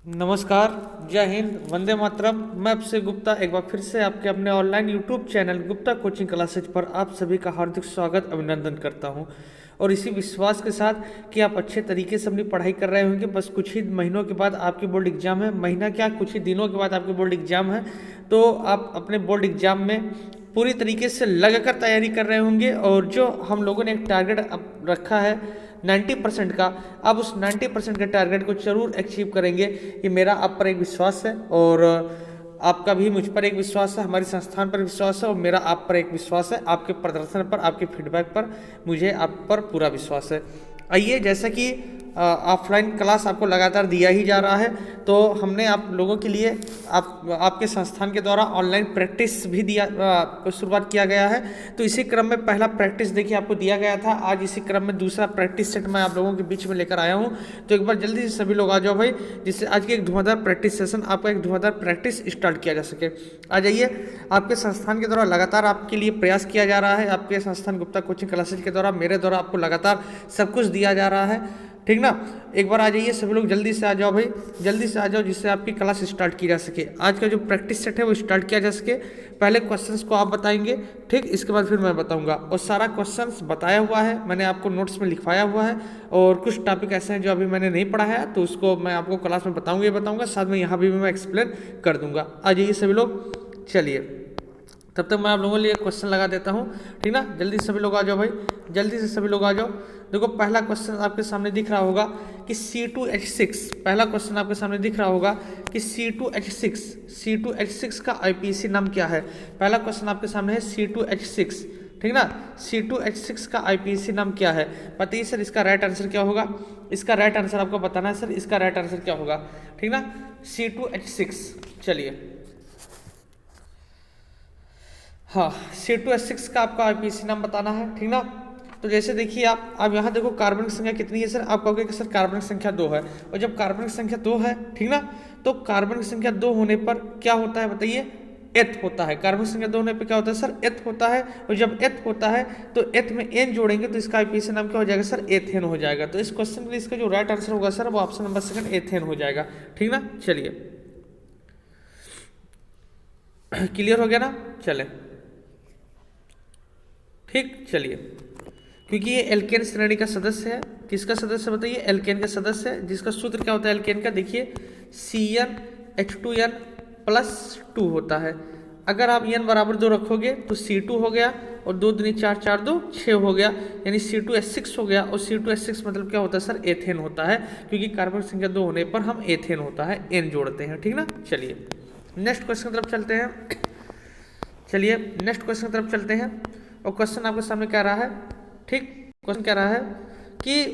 नमस्कार। जय हिंद, वंदे मातरम। मैं आपसे गुप्ता एक बार फिर से आपके अपने online YouTube channel Gupta coaching classes पर आप सभी का हार्दिक स्वागत अभिनंदन करता हूं। और इसी विश्वास के साथ कि आप अच्छे तरीके से अपनी पढ़ाई कर रहे होंगे। बस कुछ ही महीनों के बाद आपकी बोर्ड एग्जाम है, महीना क्या कुछ ही दिनों के बाद आपकी बोर्ड एग्जाम है। तो आप अपने बोर्ड एग्जाम में पूरी तरीके से लगकर तैयारी कर रहे होंगे। और जो हम लोगों ने एक टारगेट रखा है 90% का, आप उस 90% के टारगेट को जरूर अचीव करेंगे। ये मेरा आप पर एक विश्वास है और आपका भी मुझ पर एक विश्वास है, हमारे संस्थान पर विश्वास है और मेरा आप पर एक विश्वास है। आपके प्रदर्शन पर, आपके फीडबैक पर मुझे आप पर पूरा विश्वास है। आइए, जैसा कि ऑफलाइन क्लास आपको लगातार दिया ही जा रहा है, तो हमने आप लोगों के लिए आपके संस्थान के द्वारा ऑनलाइन प्रैक्टिस भी दिया शुरुआत किया गया है। तो इसी क्रम में पहला प्रैक्टिस देखिए आपको दिया गया था। आज इसी क्रम में दूसरा प्रैक्टिस सेट मैं आप लोगों के बीच में लेकर आया हूं। तो एक बार जल्दी से सभी लोग आ जाओ भाई, जिससे आज की एक धुआंधार प्रैक्टिस सेशन, आपका एक धुआंधार प्रैक्टिस स्टार्ट किया जा सके। आ जाइए, आपके संस्थान के द्वारा लगातार आपके लिए प्रयास किया जा रहा है। आपके संस्थान गुप्ता कोचिंग क्लासेज के द्वारा मेरे द्वारा आपको लगातार सब कुछ दिया जा रहा है, ठीक ना। एक बार आ जाइए सभी लोग, जल्दी से आ जाओ भाई, जल्दी से आ जाओ, जिससे आपकी क्लास स्टार्ट की जा सके। आज का जो प्रैक्टिस सेट है वो स्टार्ट किया जा सके। पहले क्वेश्चंस को आप बताएंगे, ठीक, इसके बाद फिर मैं बताऊंगा। और सारा क्वेश्चंस बताया हुआ है, मैंने आपको नोट्स में लिखवाया हुआ है। और कुछ टॉपिक ऐसे हैं जो अभी मैंने नहीं पढ़ा है, तो उसको मैं आपको क्लास में बताऊंगा, साथ में यहाँ भी मैं एक्सप्लेन कर दूंगा। आ जाइए सभी लोग, चलिए तब तक मैं आप लोगों के लिए क्वेश्चन लगा देता हूँ, ठीक ना। जल्दी से सभी लोग आ जाओ भाई, जल्दी से सभी लोग आ जाओ। देखो, पहला क्वेश्चन आपके सामने दिख रहा होगा कि C2H6, पहला क्वेश्चन आपके सामने दिख रहा होगा कि C2H6 का IPC नाम क्या है। पहला क्वेश्चन आपके सामने है C2H6, ठीक ना। C2H6 का IPC नाम क्या है, बताइए सर इसका राइट आंसर क्या होगा। इसका राइट आंसर आपको बताना है सर, इसका राइट आंसर क्या होगा, ठीक ना। C2H6, चलिए हाँ, C2H6 का आपका IPC नाम बताना है, ठीक ना। तो जैसे देखिए आप यहाँ देखो कार्बनिक संख्या कितनी है सर, आप कहोगे कि सर कार्बनिक संख्या 2 है। और जब कार्बनिक संख्या 2 है, ठीक ना, तो कार्बनिक संख्या 2 होने पर क्या होता है बताइए, एथ होता है। कार्बनिक संख्या 2 होने पर क्या होता है सर, एथ होता है। और जब एथ होता है तो एथ में एन जोड़ेंगे तो इसका IPC नाम क्या हो जाएगा सर, एथेन हो जाएगा। तो इस क्वेश्चन के लिए इसका जो राइट आंसर होगा सर, वो ऑप्शन नंबर सेकंड एथेन हो जाएगा, ठीक ना। चलिए, क्लियर हो गया ना, चले ठीक। चलिए, क्योंकि ये एल्केन श्रेणी का सदस्य है, किसका सदस्य बताइए, एल्केन का सदस्य है, जिसका सूत्र क्या होता है एल्केन का, देखिए CnH2n+2 होता है। अगर आप n बराबर 2 रखोगे तो C2 हो गया, और 2 दूनी 4, 4 2 6 हो गया, यानी C2H6 हो गया। और C2H6 मतलब क्या होता है सर, एथेन होता है, क्योंकि कार्बन संख्या 2 होने पर हम एथेन होता है n जोड़ते हैं, ठीक ना। चलिए नेक्स्ट क्वेश्चन की तरफ चलते हैं, चलिए नेक्स्ट क्वेश्चन की तरफ चलते हैं। और क्वेश्चन आपके सामने क्या रहा है, ठीक, क्वेश्चन क्या रहा है कि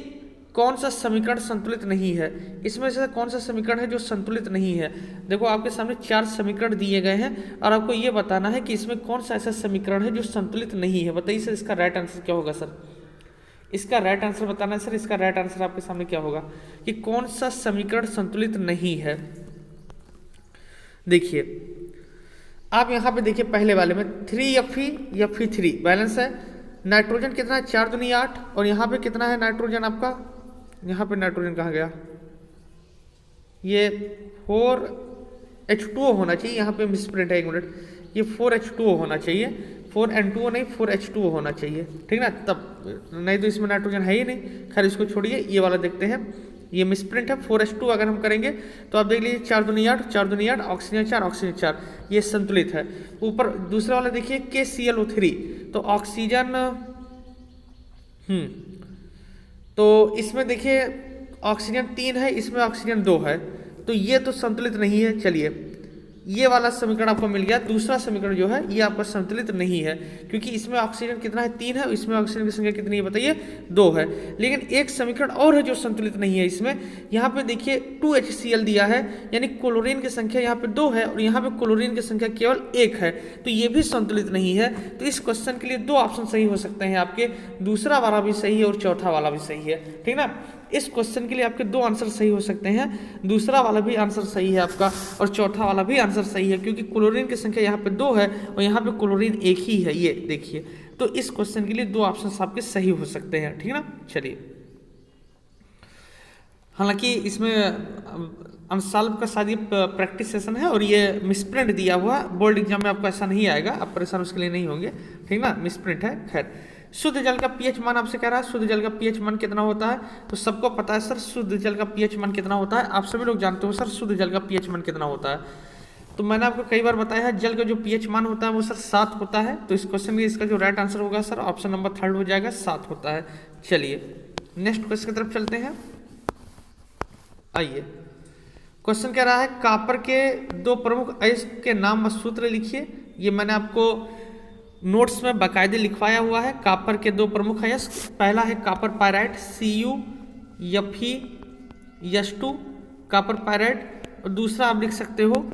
कौन सा समीकरण संतुलित नहीं है। इसमें से कौन सा समीकरण है जो संतुलित नहीं है। देखो, आपके सामने 4 समीकरण दिए गए हैं और आपको ये बताना है कि इसमें कौन सा ऐसा समीकरण है जो संतुलित नहीं है। बताइए सर इसका राइट आंसर क्या होगा सर, इसका राइट आंसर बताना है सर। इसका राइट आंसर आपके सामने क्या होगा कि कौन सा समीकरण संतुलित नहीं है। देखिए आप यहाँ पे देखिए, पहले वाले में 3Fe3 बैलेंस है। नाइट्रोजन कितना है, 4 दूनी 8, और यहाँ पे कितना है नाइट्रोजन आपका, यहाँ पे नाइट्रोजन कहाँ गया, ये 4H2O होना चाहिए, यहाँ पे मिसप्रिंट है, एक मिनट, ये 4H2O होना चाहिए, 4N2O नहीं 4H2O होना चाहिए, ठीक ना। तब नहीं तो इसमें नाइट्रोजन है ही नहीं। खैर इसको छोड़िए, ये वाला देखते हैं, ये मिसप्रिंट है 4H2। अगर हम करेंगे तो आप देख लीजिए 4 दूनी 8, 4 दूनी 8, ऑक्सीजन 4, ऑक्सीजन 4, ये संतुलित है। ऊपर दूसरा वाला देखिए KClO3, तो ऑक्सीजन तो इसमें देखिए ऑक्सीजन 3 है, इसमें ऑक्सीजन 2 है, तो ये तो संतुलित नहीं है। चलिए, ये वाला समीकरण आपको मिल गया। दूसरा समीकरण जो है ये आपका संतुलित नहीं है, क्योंकि इसमें ऑक्सीजन कितना है, 3 है, इसमें ऑक्सीजन की संख्या कितनी है बताइए, 2 है। लेकिन एक समीकरण और है जो संतुलित नहीं है इसमें, यहाँ पे देखिए 2HCl दिया है, यानी क्लोरीन की संख्या यहाँ पे 2 है और यहाँ पे क्लोरीन की संख्या केवल 1 है, तो ये भी संतुलित नहीं है। तो इस क्वेश्चन के लिए 2 ऑप्शन सही हो सकते हैं आपके, दूसरा वाला भी सही है और चौथा वाला भी सही है, ठीक ना। इस क्वेश्चन के लिए आपके 2 आंसर सही हो सकते हैं, दूसरा वाला भी आंसर सही है आपका और चौथा वाला भी आंसर सही है, क्योंकि क्लोरीन की संख्या यहाँ पे 2 है और यहाँ पे क्लोरीन 1 ही है, ये देखिए। तो इस क्वेश्चन के लिए 2 ऑप्शन आपके सही हो सकते हैं, ठीक है ना। चलिए हालांकि इसमें अनसॉल्व का शायद ये प्रैक्टिस सेशन है और ये मिसप्रिंट दिया हुआ, बोर्ड एग्जाम में आपको ऐसा नहीं आएगा, आप परेशान उसके लिए नहीं होंगे, ठीक ना, मिसप्रिंट है। खैर, शुद्ध जल का पीएच मान आपसे कह रहा है, शुद्ध जल का पीएच मान कितना होता है, तो सबको पता है सर शुद्ध जल का पीएच मान कितना होता है, आप सभी लोग जानते हो सर शुद्ध जल का पीएच मान कितना होता है। तो मैंने आपको कई बार बताया है, जल का जो पीएच मान होता है वो सर 7 होता है। तो इस क्वेश्चन में इसका जो राइट आंसर होगा सर ऑप्शन नंबर 3 हो जाएगा, 7 होता है। चलिए नेक्स्ट क्वेश्चन की तरफ चलते हैं। आइए, क्वेश्चन कह रहा है कॉपर के 2 प्रमुख अयस्क के नाम व सूत्र लिखिए। ये मैंने आपको नोट्स में बाकायदे लिखवाया हुआ है। कॉपर के 2 प्रमुख अयस्क, पहला है copper pyrite CuFeS2 copper pyrite, और दूसरा आप लिख सकते हो,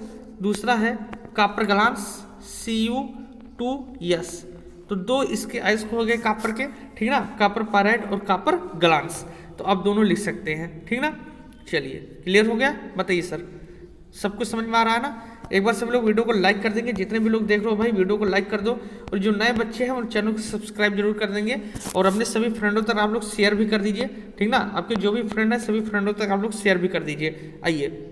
दूसरा है कॉपर ग्लांस Cu2S। तो 2 इसके अयस्क हो गए कॉपर के, ठीक ना, कॉपर पायराइट और कॉपर ग्लांस, तो आप दोनों लिख सकते हैं, ठीक ना। चलिए क्लियर हो गया, बताइए सर सब कुछ समझ में आ रहा है ना। एक बार सब लोग वीडियो को लाइक कर देंगे, जितने भी लोग देख रहे हो भाई वीडियो को लाइक कर दो, और जो नए बच्चे हैं उन चैनल को सब्सक्राइब जरूर कर देंगे, और अपने सभी फ्रेंडों तक आप लोग शेयर भी कर दीजिए, ठीक ना। आपके जो भी फ्रेंड है सभी फ्रेंडों तक आप लोग शेयर भी कर दीजिए। आइए,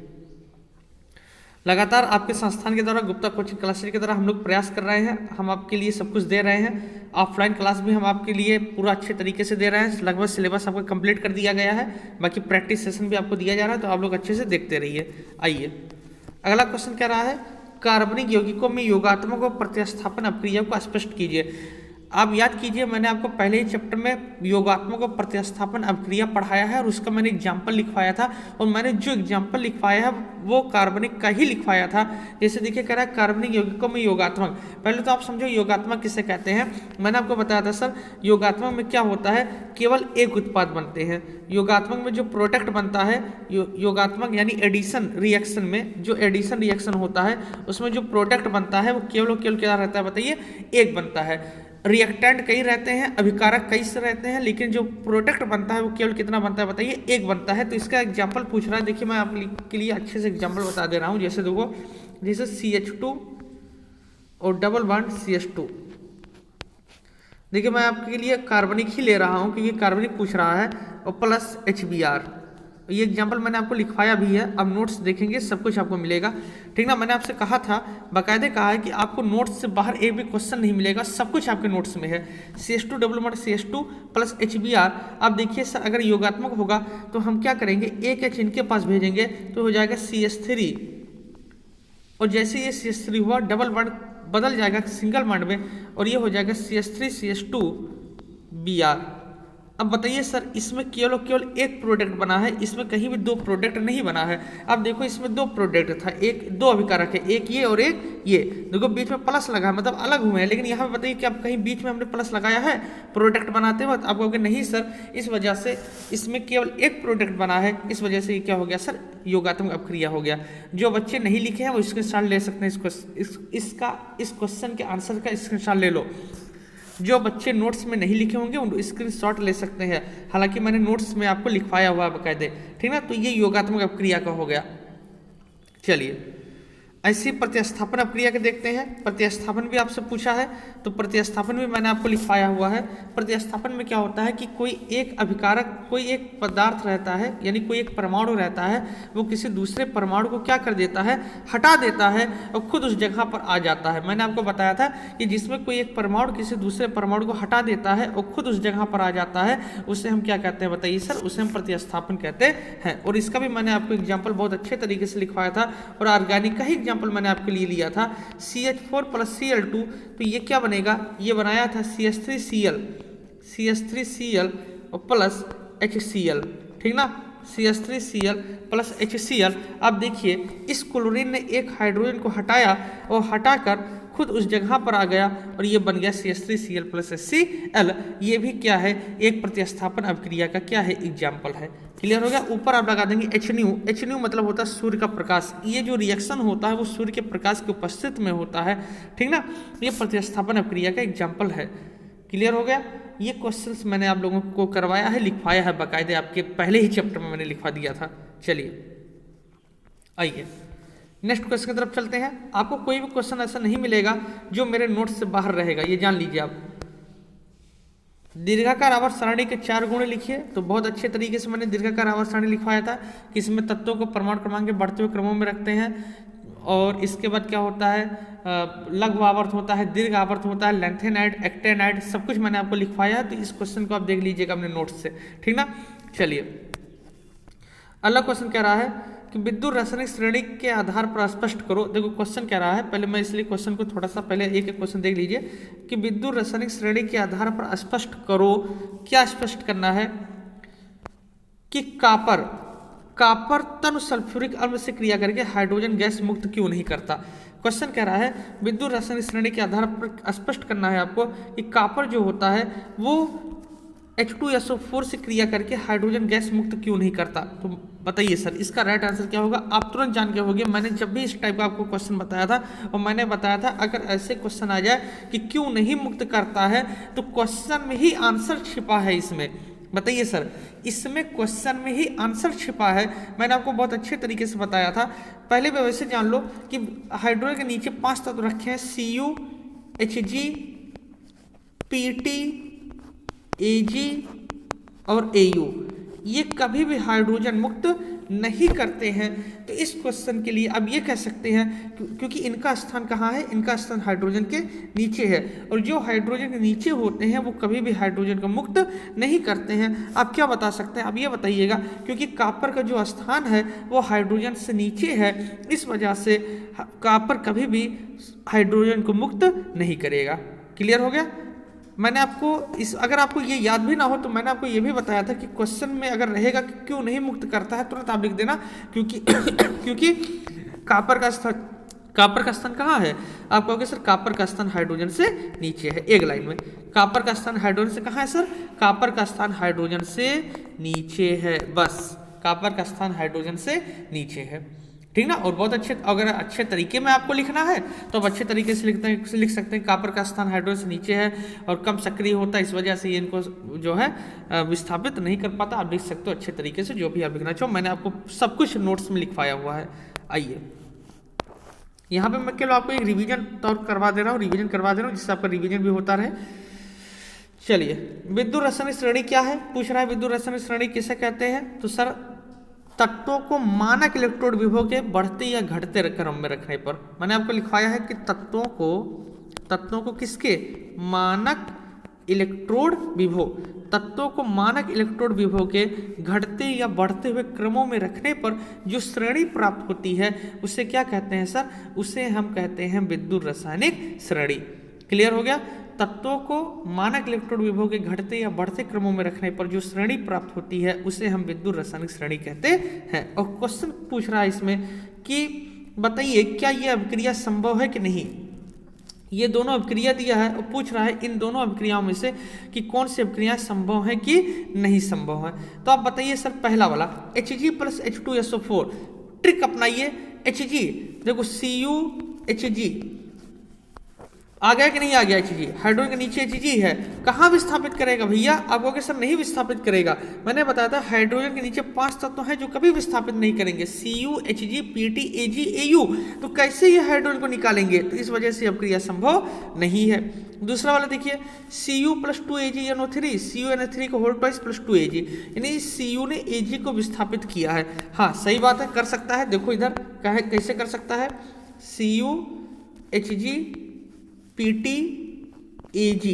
लगातार आपके संस्थान के द्वारा गुप्ता कोचिंग क्लासेज के द्वारा हम लोग प्रयास कर रहे हैं, हम आपके लिए सब कुछ दे रहे हैं। ऑफलाइन क्लास भी हम आपके लिए पूरा अच्छे तरीके से दे रहे हैं, लगभग सिलेबस आपका कंप्लीट कर दिया गया है, बाकी प्रैक्टिस सेशन भी आपको दिया जा रहा है, तो आप लोग अच्छे से देखते रहिए। आइए, अगला क्वेश्चन कह रहा है कार्बनिक यौगिकों में योगात्मक और प्रतिस्थापन अपक्रिया को स्पष्ट कीजिए। आप याद कीजिए, मैंने आपको पहले ही चैप्टर में योगात्मक और प्रतिस्थापन अपक्रिया पढ़ाया है और उसका मैंने एग्जाम्पल लिखवाया था, और मैंने जो एग्जाम्पल लिखवाया है वो कार्बनिक का ही लिखवाया था। जैसे देखिए कह रहा है कार्बनिक यौगिकों में योगात्मक, पहले तो आप समझो योगात्मक किसे कहते हैं। मैंने आपको बताया था सर योगात्मक में क्या होता है, केवल एक उत्पाद बनते हैं। योगात्मक में जो प्रोडक्ट बनता है, योगात्मक यानी एडिशन रिएक्शन में जो एडिशन रिएक्शन होता है उसमें जो प्रोडक्ट बनता है वो केवल क्या रहता है बताइए, एक बनता है। रिएक्टेंट कई रहते हैं, अभिकारक कई से रहते हैं, लेकिन जो प्रोडक्ट बनता है वो केवल कितना बनता है बताइए, एक बनता है। तो इसका एग्जाम्पल पूछ रहा है, देखिए मैं आपके लिए अच्छे से एग्जाम्पल बता दे रहा हूँ। जैसे देखो, जैसे CH2 और डबल बॉन्ड CH2, देखिए मैं आपके लिए कार्बनिक ही ले रहा हूँ क्योंकि कार्बनिक पूछ रहा है, और प्लस HBr। ये एग्जाम्पल मैंने आपको लिखवाया भी है, अब नोट्स देखेंगे सब कुछ आपको मिलेगा, ठीक ना। मैंने आपसे कहा था, बाकायदे कहा है कि आपको नोट्स से बाहर एक भी क्वेश्चन नहीं मिलेगा, सब कुछ आपके नोट्स में है। CH2 double bond CH2 plus HBr। अब देखिए सर अगर योगात्मक होगा तो हम क्या करेंगे, एक H इनके पास भेजेंगे तो हो जाएगा CH3, और जैसे ये CH3 हुआ डबल बॉन्ड बदल जाएगा सिंगल बॉन्ड में, और ये हो जाएगा CH3 CH2 Br। अब बताइए सर इसमें केवल एक प्रोडक्ट बना है, इसमें कहीं भी 2 प्रोडक्ट नहीं बना है। अब देखो इसमें 2 प्रोडक्ट था, एक 2 अभिकारक है, एक ये और एक ये, देखो बीच में प्लस लगा है मतलब अलग हुए हैं, लेकिन यहाँ पे बताइए कि आप कहीं बीच में हमने प्लस लगाया है प्रोडक्ट बनाते वक्त, आप कहोगे नहीं सर, इस वजह से इसमें केवल एक प्रोडक्ट बना है, इस वजह से ये क्या हो गया सर, योगात्मक अपक्रिया हो गया। जो बच्चे नहीं लिखे हैं वो स्क्रीनशॉट ले सकते हैं, इस क्वेश्चन के आंसर का स्क्रीनशॉट ले लो। जो बच्चे नोट्स में नहीं लिखे होंगे उन स्क्रीनशॉट ले सकते हैं, हालांकि मैंने नोट्स में आपको लिखवाया हुआ है बकायदे, ठीक ना। तो ये योगात्मक अपक्रिया का हो गया। चलिए ऐसी प्रतिस्थापन अपक्रिया के देखते हैं। प्रतिस्थापन भी आपसे पूछा है, तो प्रतिस्थापन भी मैंने आपको लिखवाया हुआ है। प्रतिस्थापन में क्या होता है कि कोई एक अभिकारक, कोई एक पदार्थ रहता है, यानी कोई एक परमाणु रहता है, वो किसी दूसरे परमाणु को क्या कर देता है, हटा देता है और खुद उस जगह पर आ जाता है। मैंने आपको बताया था कि जिसमें कोई एक परमाणु किसी दूसरे परमाणु को हटा देता है और खुद उस जगह पर आ जाता है, उसे हम क्या कहते हैं बताइए सर, उसे हम प्रतिस्थापन कहते हैं। और इसका भी मैंने आपको एग्जाम्पल बहुत अच्छे तरीके से लिखवाया था, और ऑर्गेनिक का ही एग्जाम्पल मैंने आपके लिए लिया था। CH4 प्लस Cl2, तो ये क्या बनेगा, ये बनाया था CH3Cl और प्लस HCl, ठीक ना, CH3Cl प्लस HCl। अब देखिए इस क्लोरीन ने एक हाइड्रोजन को हटाया और हटाकर खुद उस जगह पर आ गया और ये बन गया CH3Cl प्लस HCl। ये भी क्या है, एक प्रतिस्थापन अपक्रिया का क्या है, एग्जाम्पल है। क्लियर हो गया। ऊपर आप लगा देंगे HNu मतलब होता है सूर्य का प्रकाश। ये जो रिएक्शन होता है वो सूर्य के प्रकाश की उपस्थिति में होता है, ठीक ना। ये प्रतिस्थापन अपक्रिया का एग्जाम्पल है। क्लियर हो गया। ये क्वेश्चंस मैंने आप लोगों को करवाया है, लिखवाया है बाकायदे, आपके पहले ही चैप्टर में मैंने लिखवा दिया था। चलिए आइए नेक्स्ट क्वेश्चन की तरफ चलते हैं। आपको कोई भी क्वेश्चन ऐसा नहीं मिलेगा जो मेरे नोट्स से बाहर रहेगा, ये जान लीजिए आप। दीर्घाकार आवर्त सारणी के 4 गुण लिखिए। तो बहुत अच्छे तरीके से मैंने दीर्घाकार आवर्त सारणी लिखवाया था कि इसमें तत्वों को परमाणु क्रमांक के बढ़ते हुए क्रमों में रखते हैं। और इसके बाद क्या होता है, लघु आवर्त होता है, दीर्घ आवर्त होता है, लेंथेनाइड, एक्टेनाइड, सब कुछ मैंने आपको लिखवाया है। तो इस क्वेश्चन को आप देख लीजिएगा अपने नोट्स से, ठीक ना। चलिए अगला क्वेश्चन कह रहा है कि विद्युत रासायनिक श्रेणी के आधार पर स्पष्ट करो। देखो क्वेश्चन कह रहा है, पहले मैं इसलिए क्वेश्चन को थोड़ा सा पहले एक एक क्वेश्चन देख लीजिए कि विद्युत रासायनिक श्रेणी के आधार पर स्पष्ट करो। क्या स्पष्ट करना है कि कापर तनु सल्फ्यूरिक अम्ल से क्रिया करके हाइड्रोजन गैस मुक्त क्यों नहीं करता। क्वेश्चन कह रहा है विद्युत रासायनिक श्रेणी के आधार पर स्पष्ट करना है आपको कि कापर जो होता है वो H2SO4 से क्रिया करके हाइड्रोजन गैस मुक्त क्यों नहीं करता। तो बताइए सर इसका राइट आंसर क्या होगा। आप तुरंत जान के होंगे, मैंने जब भी इस टाइप का आपको क्वेश्चन बताया था और मैंने बताया था अगर ऐसे क्वेश्चन आ जाए कि क्यों नहीं मुक्त करता है तो क्वेश्चन में ही आंसर छिपा है इसमें। बताइए सर इसमें क्वेश्चन में ही आंसर छिपा है। मैंने आपको बहुत अच्छे तरीके से बताया था। पहले भी वैसे जान लो कि हाइड्रोजन के नीचे 5 तत्व रखे हैं, Cu, Hg, Pt, Ag और Au। ये कभी भी हाइड्रोजन मुक्त नहीं करते हैं। तो इस क्वेश्चन के लिए अब ये कह सकते हैं क्योंकि इनका स्थान कहाँ है, इनका स्थान हाइड्रोजन के नीचे है और जो हाइड्रोजन के नीचे होते हैं वो कभी भी हाइड्रोजन को मुक्त नहीं करते हैं। आप क्या बता सकते हैं, अब ये बताइएगा क्योंकि कापर का जो स्थान है वो हाइड्रोजन से नीचे है, इस वजह से कापर कभी भी हाइड्रोजन को मुक्त नहीं करेगा। क्लियर हो गया। मैंने आपको अगर आपको ये याद भी ना हो तो मैंने आपको ये भी बताया था कि क्वेश्चन में अगर रहेगा कि क्यों नहीं मुक्त करता है तुरंत आप लिख देना क्योंकि क्योंकि कापर का स्थान कहाँ है। आप कहोगे सर कापर का स्थान हाइड्रोजन से नीचे है। एक लाइन में कापर का स्थान हाइड्रोजन से कहाँ है सर, कापर का स्थान हाइड्रोजन से नीचे है। बस कापर का स्थान हाइड्रोजन से नीचे है, ठीक ना। और बहुत अच्छे, अगर अच्छे तरीके में आपको लिखना है तो आप अच्छे तरीके से लिख सकते हैं कापर का स्थान हाइड्रोजन से नीचे है और कम सक्रिय होता है, इस वजह से ये इनको जो है विस्थापित नहीं कर पाता। आप लिख सकते हो अच्छे तरीके से जो भी आप लिखना चाहो। मैंने आपको सब कुछ नोट्स में लिखवाया हुआ है। आइए यहाँ पे मैं केवल आपको एक रिवीजन तौर करवा दे रहा हूँ जिससे आपका रिवीजन भी होता रहे। चलिए विद्युत रासायनिक श्रेणी क्या है, पूछ रहा है विद्युत रासायनिक श्रेणी किसे कहते हैं। तो सर तत्वों को मानक इलेक्ट्रोड विभव के बढ़ते या घटते क्रम में रखने पर, मैंने आपको लिखवाया है कि तत्वों को किसके, मानक इलेक्ट्रोड विभव, तत्वों को मानक इलेक्ट्रोड विभव के घटते या बढ़ते हुए क्रमों में रखने पर जो श्रेणी प्राप्त होती है उसे क्या कहते हैं सर, उसे हम कहते हैं विद्युत रासायनिक श्रेणी। क्लियर हो गया। तत्वों को मानक इलेक्ट्रोड विभव के घटते या बढ़ते क्रमों में रखने पर जो श्रेणी प्राप्त होती है उसे हम विद्युत रासायनिक श्रेणी कहते हैं। और क्वेश्चन पूछ रहा है इसमें कि बताइए क्या यह अभिक्रिया संभव है कि नहीं। ये दोनों अभिक्रिया दिया है और पूछ रहा है इन दोनों अभिक्रियाओं में से कि कौन सी अभिक्रिया संभव है कि नहीं संभव है। तो आप बताइए सर पहला वाला Hg + H2SO4, ट्रिक अपनाइए। Hg देखो CuHg आ गया कि नहीं आ गया। Hg हाइड्रोजन के नीचे Hg है, कहाँ विस्थापित करेगा भैया। आप कहोगे सर नहीं विस्थापित करेगा। मैंने बताया था हाइड्रोजन के नीचे 5 तत्व हैं जो कभी विस्थापित नहीं करेंगे, Cu, Hg, Pt, Ag, Au। तो कैसे ये हाइड्रोजन को निकालेंगे, तो इस वजह से अभिक्रिया संभव नहीं है। दूसरा वाला देखिए Cu + 2AgNO3, CuNO3 को होल ट्वाइस + 2Ag, यानी Cu ने Ag को विस्थापित किया है। हाँ सही बात है, कर सकता है। देखो इधर कैसे कर सकता है, Cu Hg Pt Ag।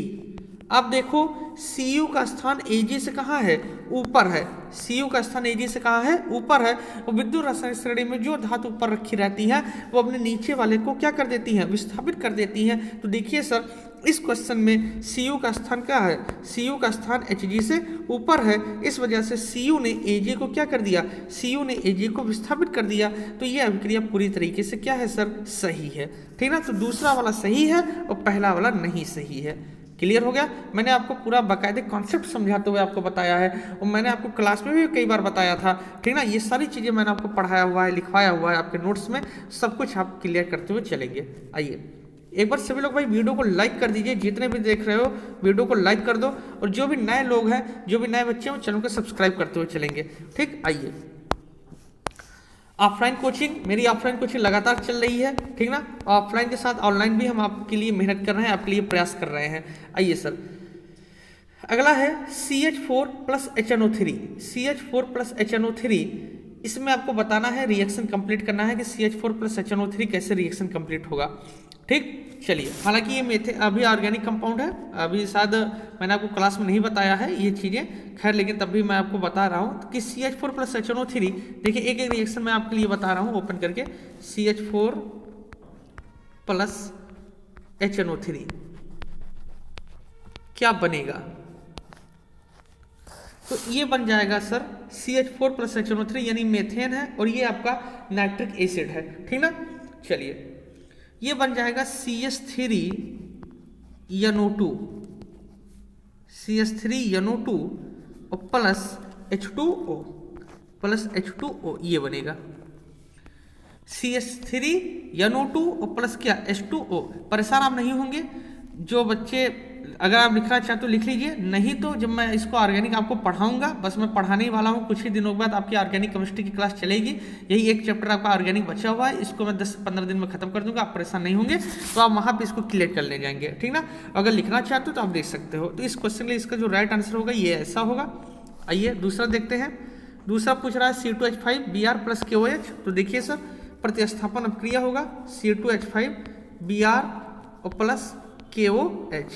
अब देखो Cu का स्थान Ag से कहाँ है, ऊपर है। Cu का स्थान Ag से कहाँ है, ऊपर है। और विद्युत रासायनिक श्रेणी में जो धातु ऊपर रखी रहती है वो अपने नीचे वाले को क्या कर देती है, विस्थापित कर देती है। तो देखिए सर इस क्वेश्चन में Cu का स्थान क्या है, Cu का स्थान Hg से ऊपर है, इस वजह से Cu ने Ag को क्या कर दिया, Cu ने Ag को विस्थापित कर दिया। तो ये अभिक्रिया पूरी तरीके से क्या है सर, सही है, ठीक ना। तो दूसरा वाला सही है और पहला वाला नहीं सही है। क्लियर हो गया। मैंने आपको पूरा बाकायदे कॉन्सेप्ट समझाते हुए आपको बताया है और मैंने आपको क्लास में भी कई बार बताया था, ठीक ना। ये सारी चीज़ें मैंने आपको पढ़ाया हुआ है, लिखवाया हुआ है आपके नोट्स में, सब कुछ आप क्लियर करते हुए चलेंगे। आइए एक बार सभी लोग भाई वीडियो को लाइक कर दीजिए, जितने भी देख रहे हो वीडियो को लाइक कर दो और जो भी नए लोग हैं, जो भी नए बच्चे हैं, चैनल को सब्सक्राइब करते हुए चलेंगे, ठीक। आइए ऑफलाइन कोचिंग, मेरी ऑफलाइन कोचिंग लगातार चल रही है, ठीक ना। ऑफलाइन के साथ ऑनलाइन भी हम आपके लिए मेहनत कर रहे हैं, आपके लिए प्रयास कर रहे हैं। आइए सर अगला है CH4 plus HNO3। CH4 plus HNO3, इसमें आपको बताना है, रिएक्शन कंप्लीट करना है कि CH4 प्लस HNO3 कैसे रिएक्शन कंप्लीट होगा। ठीक, चलिए। हालांकि ये मेथड अभी ऑर्गेनिक कंपाउंड है, अभी शायद मैंने आपको क्लास में नहीं बताया है ये चीज़ें, खैर लेकिन तब भी मैं आपको बता रहा हूँ कि CH4 प्लस HNO3, देखिए एक एक रिएक्शन मैं आपके लिए बता रहा हूँ ओपन करके। CH4 प्लस HNO3 क्या बनेगा, तो ये बन जाएगा सर CH4 प्लस HNO3 यानी मेथेन है, और ये आपका नाइट्रिक एसिड है, ठीक ना। चलिए, ये बन जाएगा CH3NO2, CH3NO2 और प्लस H2O, प्लस H2O ये बनेगा। CH3NO2 और प्लस क्या, H2O। परेशान आप नहीं होंगे जो बच्चे, अगर आप लिखना चाहते तो लिख लीजिए, नहीं तो जब मैं इसको ऑर्गेनिक आपको पढ़ाऊंगा, बस मैं पढ़ाने ही वाला हूँ, कुछ ही दिनों के बाद आपकी ऑर्गेनिक केमिस्ट्री की क्लास चलेगी। यही एक चैप्टर आपका ऑर्गेनिक बचा हुआ है, इसको मैं 10 से 15 दिन में खत्म कर दूंगा, आप परेशान नहीं होंगे, तो आप वहाँ पे इसको क्लियर कर ले जाएंगे, ठीक ना। अगर लिखना चाहते हो तो आप देख सकते हो। तो इस क्वेश्चन के लिए इसका जो राइट आंसर होगा ये ऐसा होगा। आइए दूसरा देखते हैं। दूसरा पूछ रहा है C2H5Br प्लस KOH। तो देखिए सर, प्रतिस्थापन अभिक्रिया होगा C2H5Br और प्लस KOH,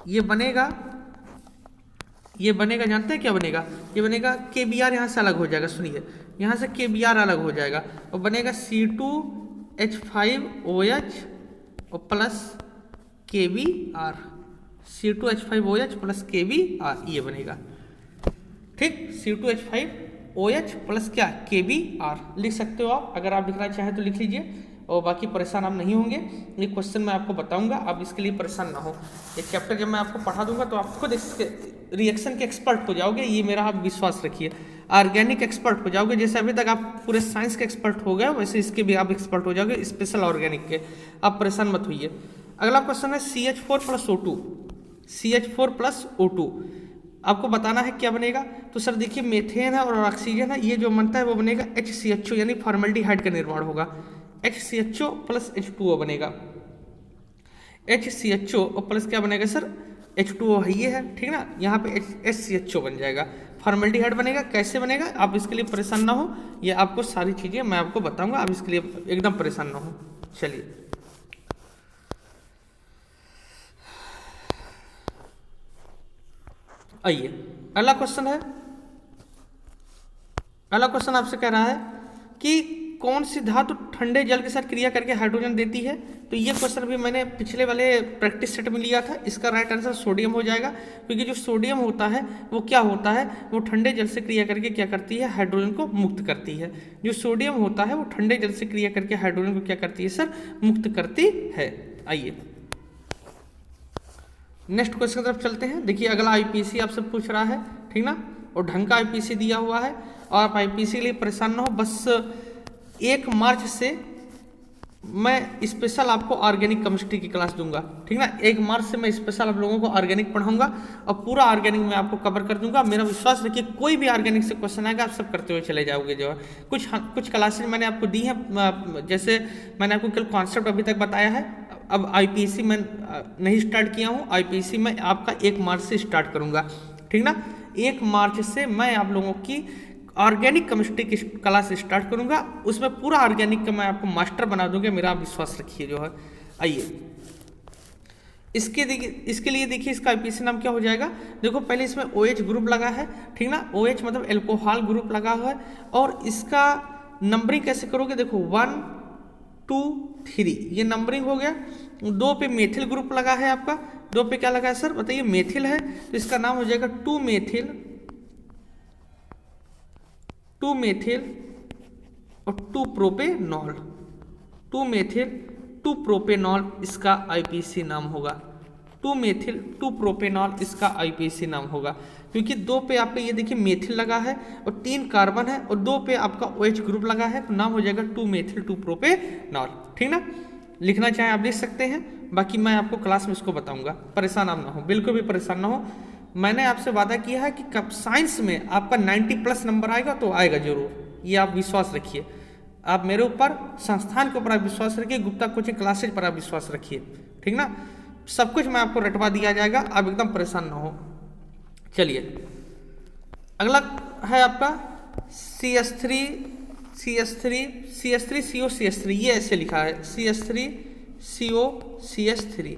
ये बनेगा जानते हैं क्या बनेगा, ये बनेगा KBr, यहाँ से अलग हो जाएगा, सुनिए यहाँ से KBr अलग हो जाएगा और बनेगा C2H5OH और plus KBr, C2H5OH plus KBr ये बनेगा। ठीक, C2H5OH प्लस क्या, KBr लिख सकते हो आप, अगर आप लिखना चाहें तो लिख लीजिए, और बाकी परेशान आप नहीं होंगे। ये क्वेश्चन मैं आपको बताऊंगा, आप इसके लिए परेशान ना हो। ये चैप्टर जब मैं आपको पढ़ा दूंगा तो आप खुद इसके रिएक्शन के एक्सपर्ट हो जाओगे, ये मेरा आप विश्वास रखिए। ऑर्गेनिक एक्सपर्ट हो जाओगे, जैसे अभी तक आप पूरे साइंस के एक्सपर्ट हो गए, वैसे इसके भी आप एक्सपर्ट हो जाओगे, स्पेशल ऑर्गेनिक के। आप परेशान मत होइए। अगला क्वेश्चन है CH4 plus O2। CH4 plus O2 आपको बताना है क्या बनेगा। तो सर देखिए, मेथेन है और ऑक्सीजन है, ये जो बनता है वो बनेगा HCHO, यानी फॉर्मल्डिहाइड का निर्माण होगा। HCHO प्लस H2O बनेगा। HCHO और प्लस क्या बनेगा सर, H2O है, ये है, ठीक ना। यहाँ पे HCHO बन जाएगा, फॉर्मल्डिहाइड बनेगा। कैसे बनेगा आप इसके लिए परेशान ना हो, ये आपको सारी चीज़ें मैं आपको बताऊंगा, आप इसके लिए एकदम परेशान ना हो। चलिए, आइए अगला क्वेश्चन है। अगला क्वेश्चन आपसे कह रहा है कि कौन सी धातु ठंडे जल के साथ क्रिया करके हाइड्रोजन देती है। तो ये क्वेश्चन भी मैंने पिछले वाले प्रैक्टिस सेट में लिया था। इसका राइट आंसर सोडियम हो जाएगा, क्योंकि जो सोडियम होता है वो क्या होता है, वो ठंडे जल से क्रिया करके क्या करती है, हाइड्रोजन को मुक्त करती है। जो सोडियम होता है वो ठंडे जल से क्रिया करके हाइड्रोजन को क्या करती है सर, मुक्त करती है। आइए नेक्स्ट क्वेश्चन की तरफ चलते हैं। देखिए अगला IPC आपसे पूछ रहा है, ठीक ना, और ढंग का IPC दिया हुआ है, और आप IPC के लिए परेशान ना हो। बस 1 मार्च से मैं स्पेशल आपको ऑर्गेनिक केमिस्ट्री की क्लास दूंगा, ठीक ना। 1 मार्च से मैं स्पेशल आप लोगों को ऑर्गेनिक पढ़ाऊंगा और पूरा ऑर्गेनिक मैं आपको कवर कर दूंगा। मेरा विश्वास रखिए, कोई भी ऑर्गेनिक से क्वेश्चन आएगा आप सब करते हुए चले जाओगे। जो है कुछ क्लासेज मैंने आपको दी हैं, जैसे मैंने आपको कल कॉन्सेप्ट अभी तक बताया है। अब IPC मैं नहीं स्टार्ट किया हूँ, IPC मैं आपका 1 मार्च से स्टार्ट करूँगा, ठीक ना। 1 मार्च से मैं आप लोगों की ऑर्गेनिक केमिस्ट्री की क्लास स्टार्ट करूंगा, उसमें पूरा ऑर्गेनिक का मैं आपको मास्टर बना दूंगा, मेरा आप विश्वास रखिए। जो है आइए इसके लिए देखिए, इसका IPC नाम क्या हो जाएगा। देखो पहले इसमें OH ग्रुप लगा है, ठीक ना, OH मतलब एल्कोहल ग्रुप लगा हुआ है, और इसका नंबरिंग कैसे करोगे, देखो 1 2 3 ये नंबरिंग हो गया। 2 पे मेथिल ग्रुप लगा है आपका, 2 पे क्या लगा है सर बताइए, मेथिल है, तो इसका नाम हो जाएगा 2 मेथिल और 2 प्रोपेनॉल। 2 मेथिल 2 प्रोपेनॉल इसका IPC नाम होगा। 2 मेथिल 2 प्रोपेनॉल इसका IPC नाम होगा, क्योंकि 2 पे आपका ये देखिए मेथिल लगा है और 3 कार्बन है, और 2 पे आपका OH ग्रुप लगा है, तो नाम हो जाएगा 2 मेथिल 2 प्रोपेनॉल, ठीक ना। लिखना चाहें आप लिख सकते हैं, बाकी मैं आपको क्लास में इसको बताऊंगा, परेशान आप ना हो, बिल्कुल भी परेशान ना हो। मैंने आपसे वादा किया है कि कब साइंस में आपका 90+ नंबर आएगा तो आएगा जरूर, ये आप विश्वास रखिए। आप मेरे ऊपर, संस्थान के ऊपर आप विश्वास रखिए, गुप्ता कोचिंग क्लासेज पर आप विश्वास रखिए, ठीक ना। सब कुछ मैं आपको रटवा दिया जाएगा, आप एकदम परेशान ना हो। चलिए अगला है आपका CS3 CO CS3, ये ऐसे लिखा है CS3 CO CS3,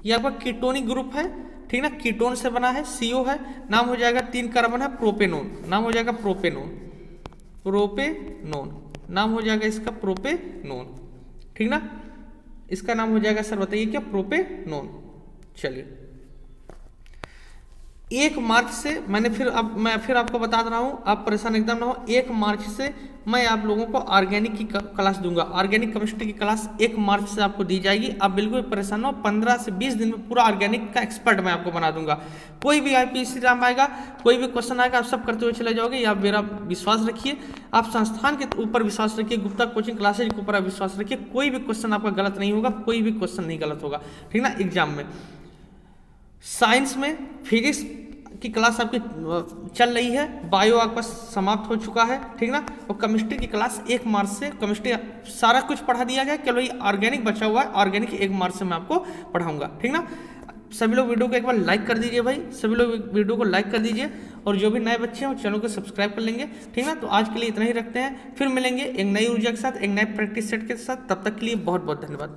ये आपका कीटोनिक ग्रुप है, ठीक ना, कीटोन से बना है, CO है, नाम हो जाएगा 3 कार्बन है प्रोपेनोन, नाम हो जाएगा प्रोपेनोन, नाम हो जाएगा इसका प्रोपेनोन, ठीक ना, इसका नाम हो जाएगा सर बताइए क्या, प्रोपेनोन। चलिए 1 मार्च से मैं फिर आपको बता रहा हूँ, आप परेशान एकदम ना हो। 1 मार्च से मैं आप लोगों को ऑर्गेनिक की क्लास दूंगा, ऑर्गेनिक केमिस्ट्री की क्लास 1 मार्च से आपको दी जाएगी। आप बिल्कुल परेशान ना हो, 15 से 20 दिन में पूरा ऑर्गेनिक का एक्सपर्ट मैं आपको बना दूंगा। कोई भी IPSC एग्जाम आएगा, कोई भी क्वेश्चन आएगा, आप सब करते हुए चले जाओगे। आप मेरा विश्वास रखिए, आप संस्थान के ऊपर विश्वास रखिए, गुप्ता कोचिंग क्लासेज के ऊपर आप विश्वास रखिए, कोई भी क्वेश्चन आपका गलत नहीं होगा, कोई भी क्वेश्चन नहीं गलत होगा, ठीक ना। एग्जाम में साइंस में फिजिक्स की क्लास आपकी चल रही है, बायो आपका समाप्त हो चुका है, ठीक ना, और केमिस्ट्री की क्लास 1 मार्च से केमिस्ट्री सारा कुछ पढ़ा दिया गया, केवल ये ऑर्गेनिक बचा हुआ है, ऑर्गेनिक 1 मार्च से मैं आपको पढ़ाऊंगा, ठीक ना। सभी लोग वीडियो को एक बार लाइक कर दीजिए भाई, सभी लोग वीडियो को लाइक कर दीजिए, और जो भी नए बच्चे हैं वो चैनल को सब्सक्राइब कर लेंगे, ठीक ना। तो आज के लिए इतना ही रखते हैं, फिर मिलेंगे एक नई ऊर्जा के साथ, एक नए प्रैक्टिस सेट के साथ, तब तक के लिए बहुत बहुत धन्यवाद।